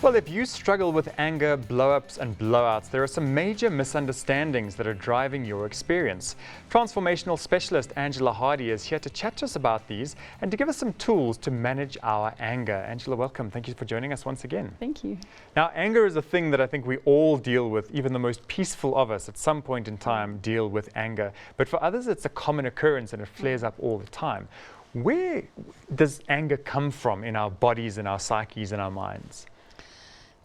Well, if you struggle with anger, blow-ups and blowouts, there are some major misunderstandings that are driving your experience. Transformational specialist Angela Hardy is here to chat to us about these and to give us some tools to manage our anger. Angela, welcome. Thank you for joining us once again. Thank you. Now, anger is a thing that I think we all deal with. Even the most peaceful of us at some point in time deal with anger. But for others, it's a common occurrence and it flares up all the time. Where does anger come from in our bodies, in our psyches, in our minds?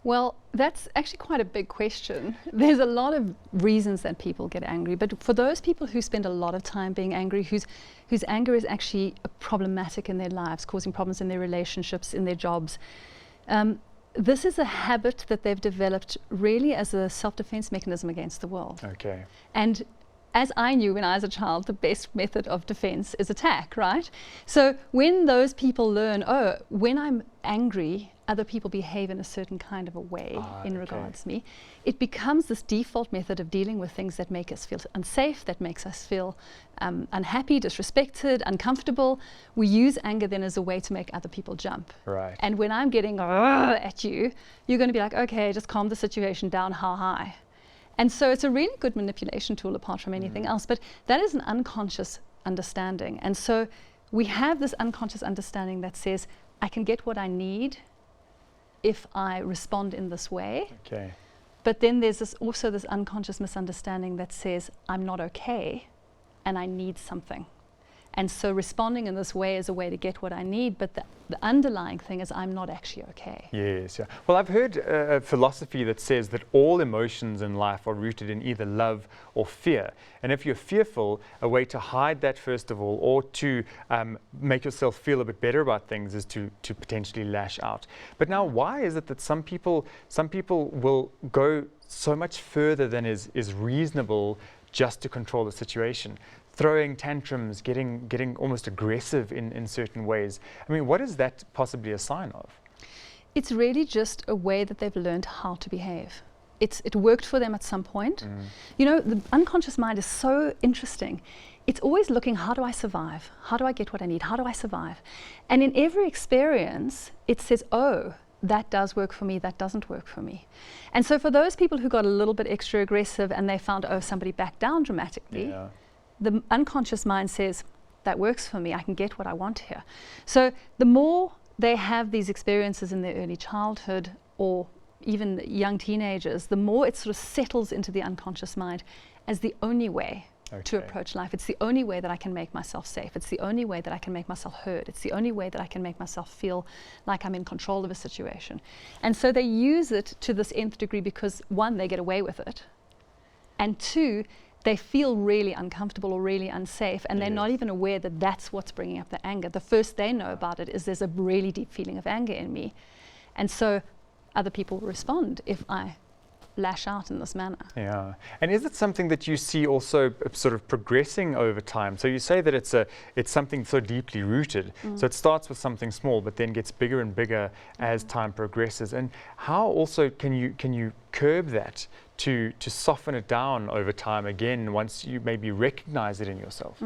Well, that's actually quite a big question. There's a lot of reasons that people get angry, but for those people who spend a lot of time being angry, whose anger is actually problematic in their lives, causing problems in their relationships, in their jobs, this is a habit that they've developed really as a self-defense mechanism against the world. Okay. And as I knew when I was a child, the best method of defense is attack, right? So when those people learn, oh, when I'm angry, other people behave in a certain kind of a way in regards to me, it becomes this default method of dealing with things that make us feel unsafe, that makes us feel unhappy, disrespected, uncomfortable. We use anger then as a way to make other people jump. Right. And when I'm getting at you, you're going to be like, okay, just calm the situation down, how high? And so it's a really good manipulation tool apart from anything else, but that is an unconscious understanding. And so we have this unconscious understanding that says, I can get what I need if I respond in this way. Okay. But then there's also this unconscious misunderstanding that says, I'm not okay and I need something. And so responding in this way is a way to get what I need, but the underlying thing is I'm not actually okay. Yes, yeah. Well, I've heard a philosophy that says that all emotions in life are rooted in either love or fear. And if you're fearful, a way to hide that first of all, or to make yourself feel a bit better about things, is to potentially lash out. But now, why is it that some people will go so much further than is reasonable just to control the situation? Throwing tantrums, getting almost aggressive in certain ways. I mean, what is that possibly a sign of? It's really just a way that they've learned how to behave. It worked for them at some point. You know, the unconscious mind is so interesting. It's always looking, how do I survive? How do I get what I need? How do I survive? And in every experience, it says, oh, that does work for me, that doesn't work for me. And so for those people who got a little bit extra aggressive and they found, oh, somebody backed down dramatically, the unconscious mind says, that works for me, I can get what I want here. So the more they have these experiences in their early childhood or even young teenagers, the more it sort of settles into the unconscious mind as the only way to approach life. It's the only way that I can make myself safe. It's the only way that I can make myself heard. It's the only way that I can make myself feel like I'm in control of a situation. And so they use it to this nth degree because, one, they get away with it, and two, they feel really uncomfortable or really unsafe, and they're not even aware that that's what's bringing up the anger. The first they know about it is there's a really deep feeling of anger in me. And so other people respond if I lash out in this manner. Yeah. And is it something that you see also sort of progressing over time? So you say that it's something so deeply rooted. So it starts with something small, but then gets bigger and bigger as time progresses. And how also can you curb that to soften it down over time again once you maybe recognize it in yourself?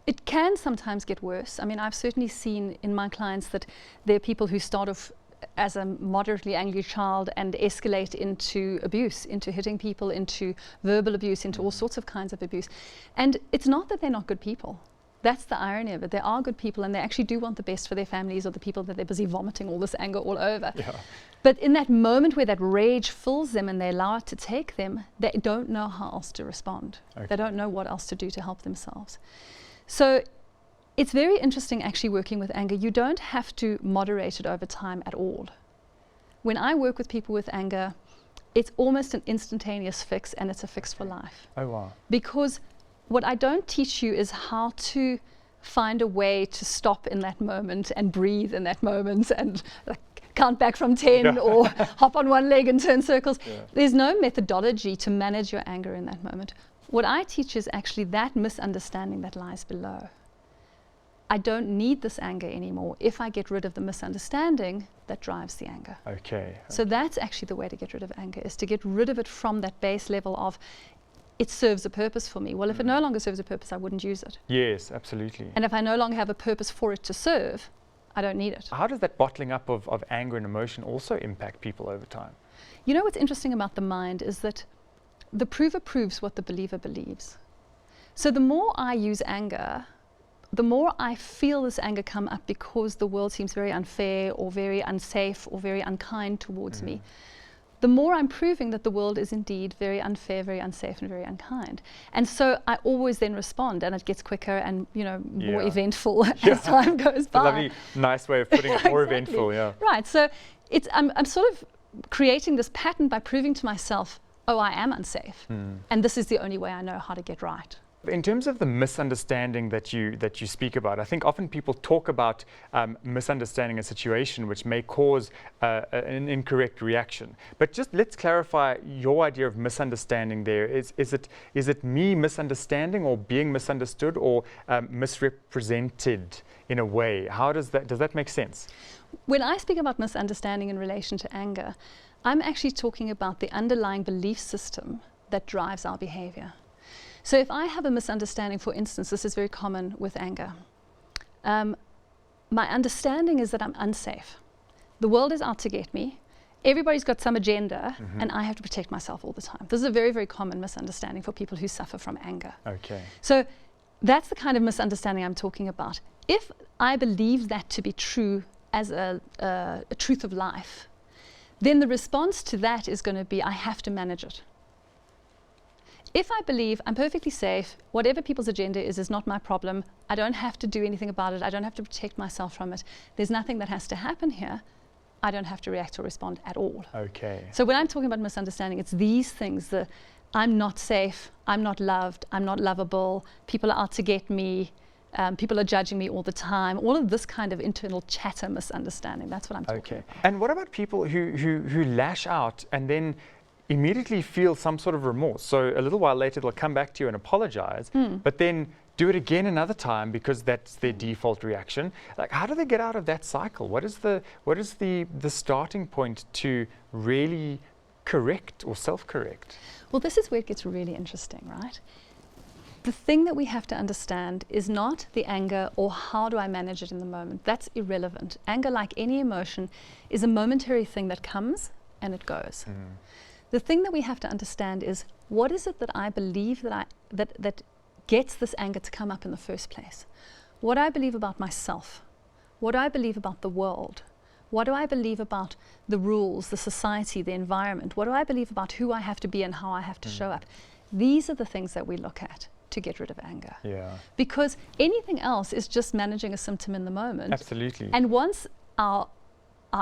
It can sometimes get worse. I mean, I've certainly seen in my clients that there are people who start off as a moderately angry child and escalate into abuse, into hitting people, into verbal abuse, into all sorts of kinds of abuse. And it's not that they're not good people. That's the irony of it. They are good people and they actually do want the best for their families or the people that they're busy vomiting all this anger all over. But in that moment where that rage fills them and they allow it to take them, they don't know how else to respond. They don't know what else to do to help themselves. So it's very interesting actually working with anger. You don't have to moderate it over time at all. When I work with people with anger, it's almost an instantaneous fix, and it's a fix for life. Oh, wow. Because what I don't teach you is how to find a way to stop in that moment and breathe in that moment and count back from 10 or hop on one leg and turn circles. There's no methodology to manage your anger in that moment. What I teach is actually that misunderstanding that lies below. I don't need this anger anymore if I get rid of the misunderstanding that drives the anger. So that's actually the way to get rid of anger, is to get rid of it from that base level of it serves a purpose for me. Well, if it no longer serves a purpose, I wouldn't use it. Yes, absolutely. And if I no longer have a purpose for it to serve, I don't need it. How does that bottling up of anger and emotion also impact people over time? You know what's interesting about the mind is that the prover proves what the believer believes. So the more I use anger, the more I feel this anger come up because the world seems very unfair or very unsafe or very unkind towards me, the more I'm proving that the world is indeed very unfair, very unsafe, and very unkind. And so I always then respond, and it gets quicker and more eventful as time goes by. A lovely, nice way of putting it, more Exactly. eventful, yeah. Right, so I'm sort of creating this pattern by proving to myself, oh, I am unsafe, and this is the only way I know how to get right. In terms of the misunderstanding that you speak about, I think often people talk about misunderstanding a situation which may cause an incorrect reaction. But just let's clarify your idea of misunderstanding there. Is it me misunderstanding or being misunderstood or misrepresented in a way? Does that make sense? When I speak about misunderstanding in relation to anger, I'm actually talking about the underlying belief system that drives our behavior. So if I have a misunderstanding, for instance, this is very common with anger. My understanding is that I'm unsafe. The world is out to get me. Everybody's got some agenda, and I have to protect myself all the time. This is a very, very common misunderstanding for people who suffer from anger. Okay. So that's the kind of misunderstanding I'm talking about. If I believe that to be true as a truth of life, then the response to that is going to be, I have to manage it. If I believe I'm perfectly safe, whatever people's agenda is not my problem, I don't have to do anything about it, I don't have to protect myself from it, there's nothing that has to happen here, I don't have to react or respond at all. Okay. So when I'm talking about misunderstanding, it's these things, I'm not safe, I'm not loved, I'm not lovable, people are out to get me, people are judging me all the time, all of this kind of internal chatter misunderstanding, that's what I'm talking about. And what about people who lash out and then immediately feel some sort of remorse? So a little while later they'll come back to you and apologize, but then do it again another time because that's their default reaction. Like, how do they get out of that cycle? What is the starting point to really correct or self-correct? Well, this is where it gets really interesting, right? The thing that we have to understand is not the anger or how do I manage it in the moment. That's irrelevant. Anger, like any emotion, is a momentary thing that comes and it goes. The thing that we have to understand is, what is it that I believe that gets this anger to come up in the first place? What do I believe about myself? What do I believe about the world? What do I believe about the rules, the society, the environment? What do I believe about who I have to be and how I have to show up? These are the things that we look at to get rid of anger. Yeah. Because anything else is just managing a symptom in the moment. Absolutely. And once our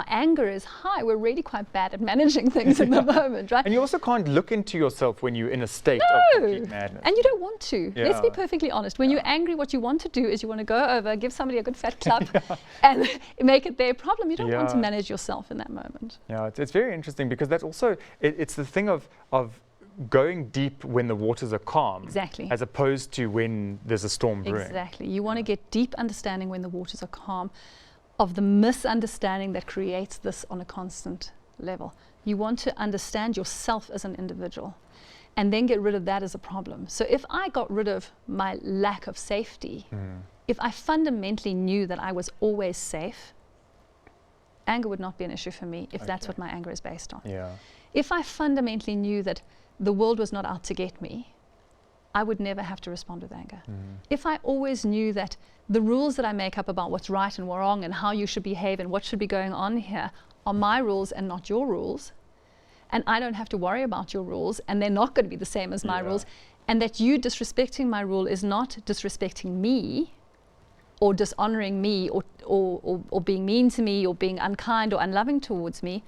anger is high, we're really quite bad at managing things in the moment, right? And you also can't look into yourself when you're in a state of complete madness. And you don't want to. Yeah. Let's be perfectly honest. When you're angry, what you want to do is you want to go over, give somebody a good fat clap and make it their problem. You don't want to manage yourself in that moment. Yeah, it's very interesting because that's also, it's the thing of going deep when the waters are calm. Exactly. As opposed to when there's a storm brewing. Exactly. You want to get deep understanding when the waters are calm of the misunderstanding that creates this on a constant level. You want to understand yourself as an individual and then get rid of that as a problem. So if I got rid of my lack of safety, if I fundamentally knew that I was always safe, anger would not be an issue for me if that's what my anger is based on. Yeah. If I fundamentally knew that the world was not out to get me, I would never have to respond with anger. If I always knew that the rules that I make up about what's right and wrong and how you should behave and what should be going on here are my rules and not your rules, and I don't have to worry about your rules and they're not going to be the same as my rules, and that you disrespecting my rule is not disrespecting me or dishonoring me or being mean to me or being unkind or unloving towards me,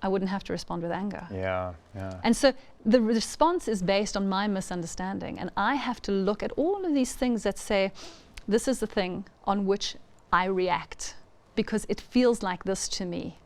I wouldn't have to respond with anger. Yeah, yeah. And so the response is based on my misunderstanding, and I have to look at all of these things that say, this is the thing on which I react because it feels like this to me,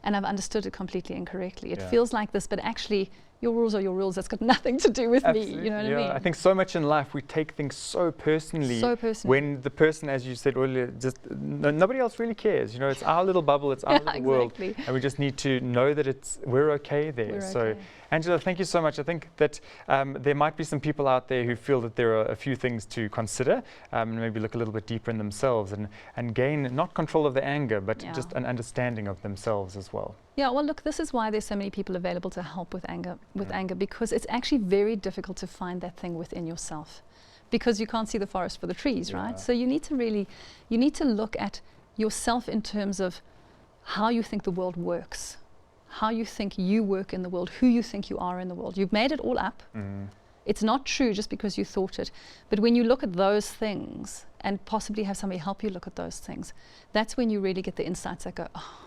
and I've understood it completely incorrectly. It feels like this, but actually your rules are your rules. That's got nothing to do with me. You know what I mean? I think so much in life we take things so personally. So personally. When the person, as you said earlier, just nobody else really cares. You know, it's our little bubble, it's our little world, and we just need to know that we're okay there. So, Angela, thank you so much. I think that there might be some people out there who feel that there are a few things to consider, and maybe look a little bit deeper in themselves and gain not control of their anger, but just an understanding of themselves as well. Yeah, well, look, this is why there's so many people available to help with anger, because it's actually very difficult to find that thing within yourself, because you can't see the forest for the trees, right? So you need to look at yourself in terms of how you think the world works, how you think you work in the world, who you think you are in the world. You've made it all up. It's not true just because you thought it. But when you look at those things and possibly have somebody help you look at those things, that's when you really get the insights that go, oh,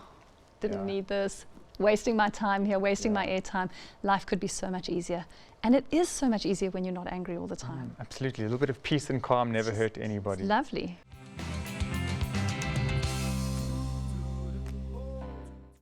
didn't need this, wasting my time here, wasting my airtime. Life could be so much easier. And it is so much easier when you're not angry all the time. Absolutely. A little bit of peace and calm never hurt anybody. Lovely.